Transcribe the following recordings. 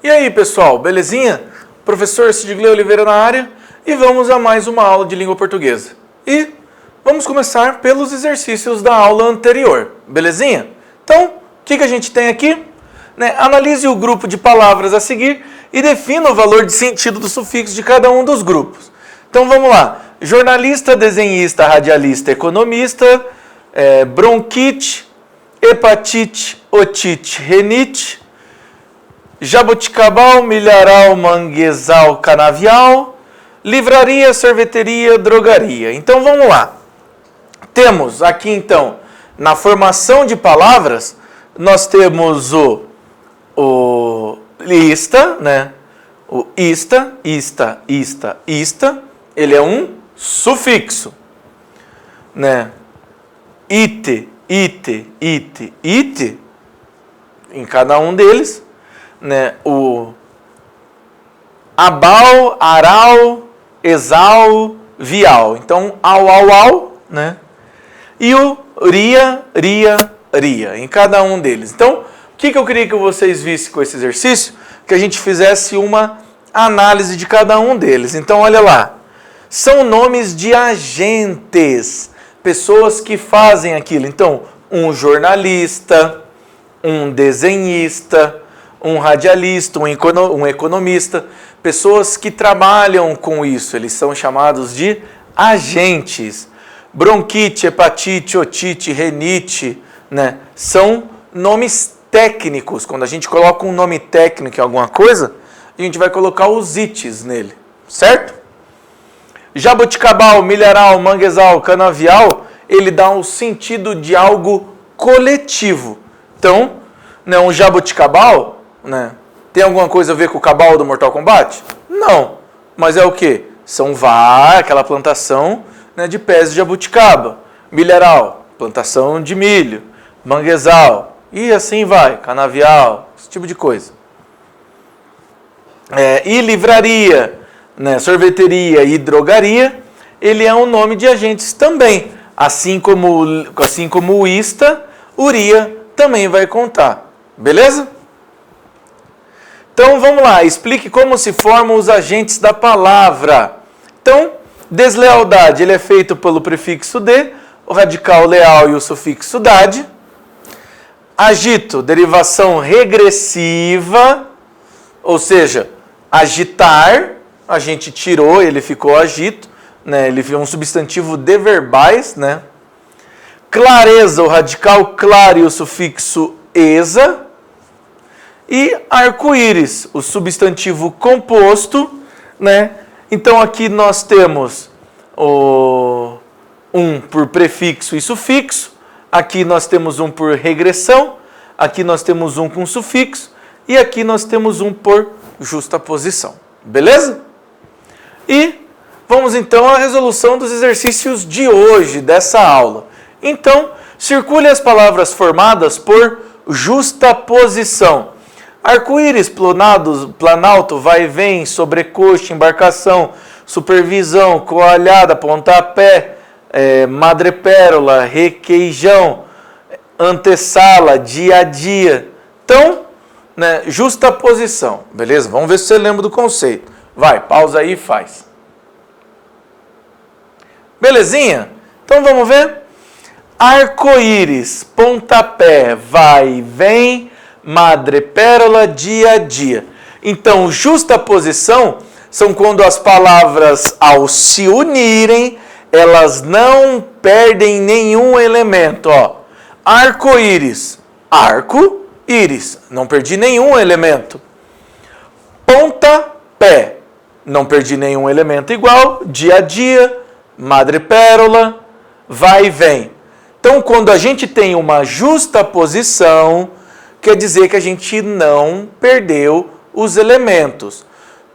E aí, pessoal, belezinha? Professor Sidgley Oliveira na área e vamos a mais uma aula de língua portuguesa. E vamos começar pelos exercícios da aula anterior, belezinha? Então, o que a gente tem aqui? Analise o grupo de palavras a seguir e defina o valor de sentido do sufixo de cada um dos grupos. Então, vamos lá. Jornalista, desenhista, radialista, economista, bronquite, hepatite, otite, renite, jabuticabal, milharal, manguezal, canavial, livraria, sorveteria, drogaria. Então vamos lá. Temos aqui então, na formação de palavras, nós temos o lista, né? O ista, ele é um sufixo, né? Ite, em cada um deles, né? O abal, aral, exal, vial. Então, au, né? E o ria, em cada um deles. Então, o que eu queria que vocês vissem com esse exercício? Que a gente fizesse uma análise de cada um deles. Então, olha lá. São nomes de agentes, pessoas que fazem aquilo. Então, um jornalista, um desenhista, um radialista, um economista, pessoas que trabalham com isso, eles são chamados de agentes. Bronquite, hepatite, otite, renite, né? São nomes técnicos. Quando a gente coloca um nome técnico em alguma coisa, a gente vai colocar os ites nele, certo? Jabuticabal, milharal, manguezal, canavial, ele dá um sentido de algo coletivo. Então, né, um jabuticabal, né, tem alguma coisa a ver com o cabal do Mortal Kombat? Não. Mas é o quê? São aquela plantação, né, de pés de jabuticaba. Milharal, plantação de milho. Manguezal, e assim vai. Canavial, esse tipo de coisa. E livraria, né, sorveteria e drogaria, ele é um nome de agentes também. Assim como o ista, uria também vai contar. Beleza? Então vamos lá, explique como se formam os agentes da palavra. Então, deslealdade, ele é feito pelo prefixo de, o radical leal e o sufixo dade. Agito, derivação regressiva, ou seja, agitar, a gente tirou, ele ficou agito, né? Ele foi um substantivo de verbais, né? Clareza, o radical claro e o sufixo esa. E arco-íris, o substantivo composto, né? Então aqui nós temos um por prefixo e sufixo, aqui nós temos um por regressão, aqui nós temos um com sufixo e aqui nós temos um por justaposição. Beleza? E vamos então à resolução dos exercícios de hoje, dessa aula. Então, circule as palavras formadas por justaposição. Arco-íris, planalto, vai e vem, sobrecoxa, embarcação, supervisão, coalhada, pontapé, madrepérola, requeijão, antessala, dia a dia. Então, né, justaposição, beleza? Vamos ver se você lembra do conceito. Vai, pausa aí e faz. Belezinha? Então vamos ver? Arco-íris, pontapé, vai e vem, madrepérola, dia a dia. Então, justaposição são quando as palavras, ao se unirem, elas não perdem nenhum elemento. Arco-íris, arco, íris, não perdi nenhum elemento. Pontapé, não perdi nenhum elemento igual. Dia a dia, madrepérola, vai e vem. Então, quando a gente tem uma justaposição, quer dizer que a gente não perdeu os elementos.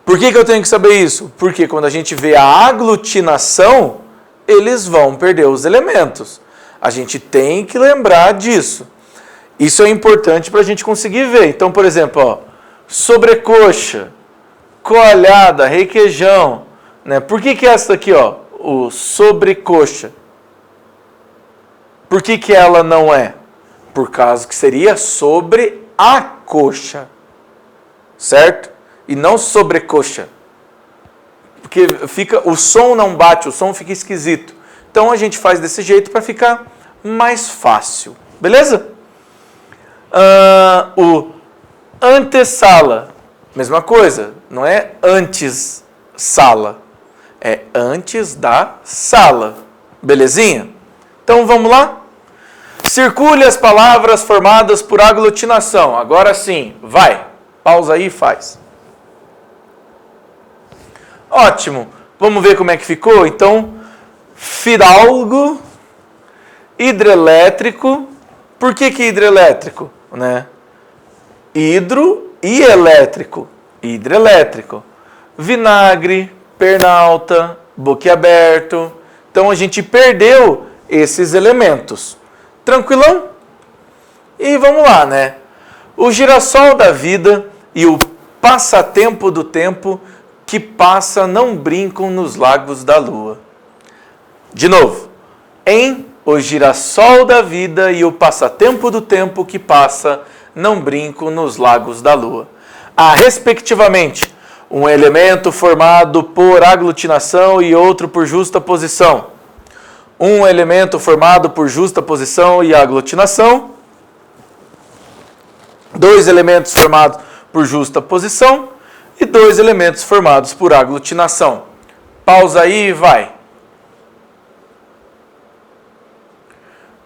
Por que eu tenho que saber isso? Porque quando a gente vê a aglutinação, eles vão perder os elementos. A gente tem que lembrar disso. Isso é importante para a gente conseguir ver. Então, por exemplo, sobrecoxa, coalhada, requeijão. Né? Por que é essa aqui, o sobrecoxa? Por que ela não é? Por causa que seria sobre a coxa. certo? E não sobrecoxa. Porque o som não bate, o som fica esquisito. Então a gente faz desse jeito para ficar mais fácil. Beleza? O antessala, mesma coisa. Não é antes sala. É antes da sala. Belezinha? Então vamos lá? Circule as palavras formadas por aglutinação. Agora sim, vai. Pausa aí e faz. Ótimo. Vamos ver como é que ficou? Então, fidalgo, hidrelétrico. Por que hidrelétrico? Né? Hidro e elétrico. Hidrelétrico. Vinagre, pernalta, boquiaberto. Então, a gente perdeu esses elementos. Tranquilão? E vamos lá, né? O girassol da vida e o passatempo do tempo que passa não brincam nos lagos da lua. De novo. Em o girassol da vida e o passatempo do tempo que passa não brincam nos lagos da lua. Há, respectivamente, um elemento formado por aglutinação e outro por justa posição. Um elemento formado por justa posição e aglutinação. Dois elementos formados por justa posição e dois elementos formados por aglutinação. Pausa aí e vai.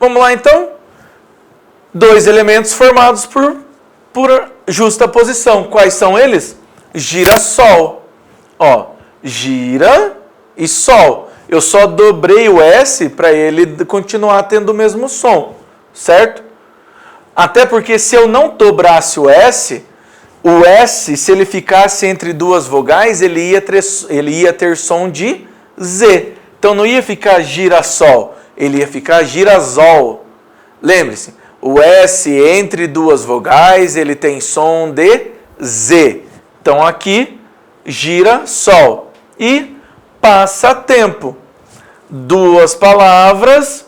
Vamos lá então. Dois elementos formados por justa posição. Quais são eles? Girassol. Ó, gira e sol. Eu só dobrei o S para ele continuar tendo o mesmo som, certo? Até porque se eu não dobrasse o S, se ele ficasse entre duas vogais, ele ia ter som de Z. Então não ia ficar girassol, ele ia ficar girasol. Lembre-se, o S entre duas vogais, ele tem som de Z. Então aqui, girassol. E passatempo. Duas palavras,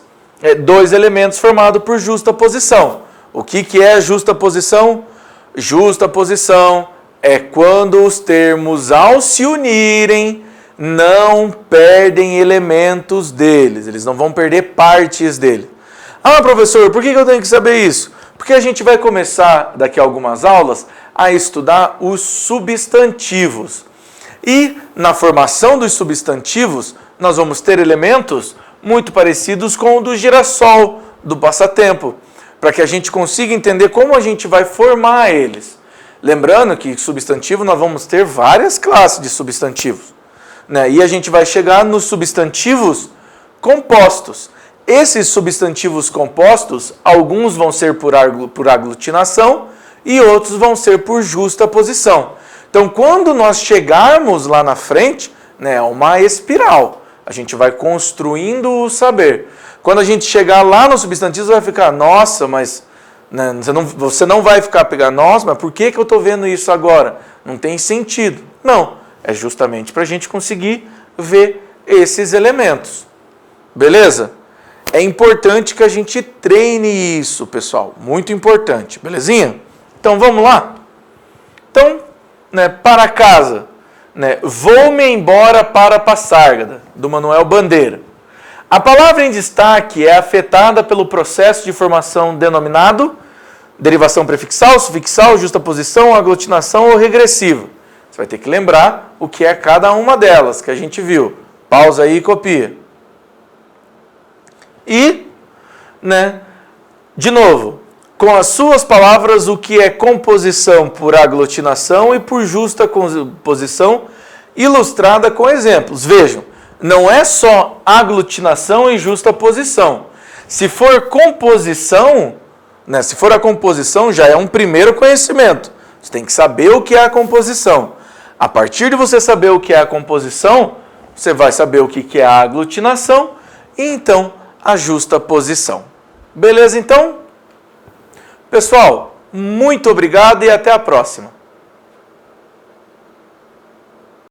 dois elementos formados por justa posição. O que é justa posição? Justa posição é quando os termos, ao se unirem, não perdem elementos deles. Eles não vão perder partes dele. Ah, professor, por que eu tenho que saber isso? Porque a gente vai começar, daqui a algumas aulas, a estudar os substantivos. E na formação dos substantivos, nós vamos ter elementos muito parecidos com o do girassol, do passatempo, para que a gente consiga entender como a gente vai formar eles. Lembrando que substantivo nós vamos ter várias classes de substantivos, né? E a gente vai chegar nos substantivos compostos. Esses substantivos compostos, alguns vão ser por aglutinação e outros vão ser por justa posição. Então, quando nós chegarmos lá na frente, né, é uma espiral. A gente vai construindo o saber. Quando a gente chegar lá no substantivo, vai ficar, nossa, mas né, você não vai ficar pegando, nossa, mas por que eu estou vendo isso agora? Não tem sentido. Não, é justamente para a gente conseguir ver esses elementos. Beleza? É importante que a gente treine isso, pessoal. Muito importante. Belezinha? Então, vamos lá? Então, né, para casa. Né, vou-me embora para Passárgada, do Manuel Bandeira. A palavra em destaque é afetada pelo processo de formação denominado derivação prefixal, sufixal, justaposição, aglutinação ou regressiva. Você vai ter que lembrar o que é cada uma delas que a gente viu. Pausa aí e copia. E, né, de novo, com as suas palavras, o que é composição por aglutinação e por justa composição, ilustrada com exemplos. Vejam, não é só aglutinação e justa posição. Se for composição, né, se for a composição, já é um primeiro conhecimento. Você tem que saber o que é a composição. A partir de você saber o que é a composição, você vai saber o que é a aglutinação e então a justa posição. Beleza, então? Pessoal, muito obrigado e até a próxima.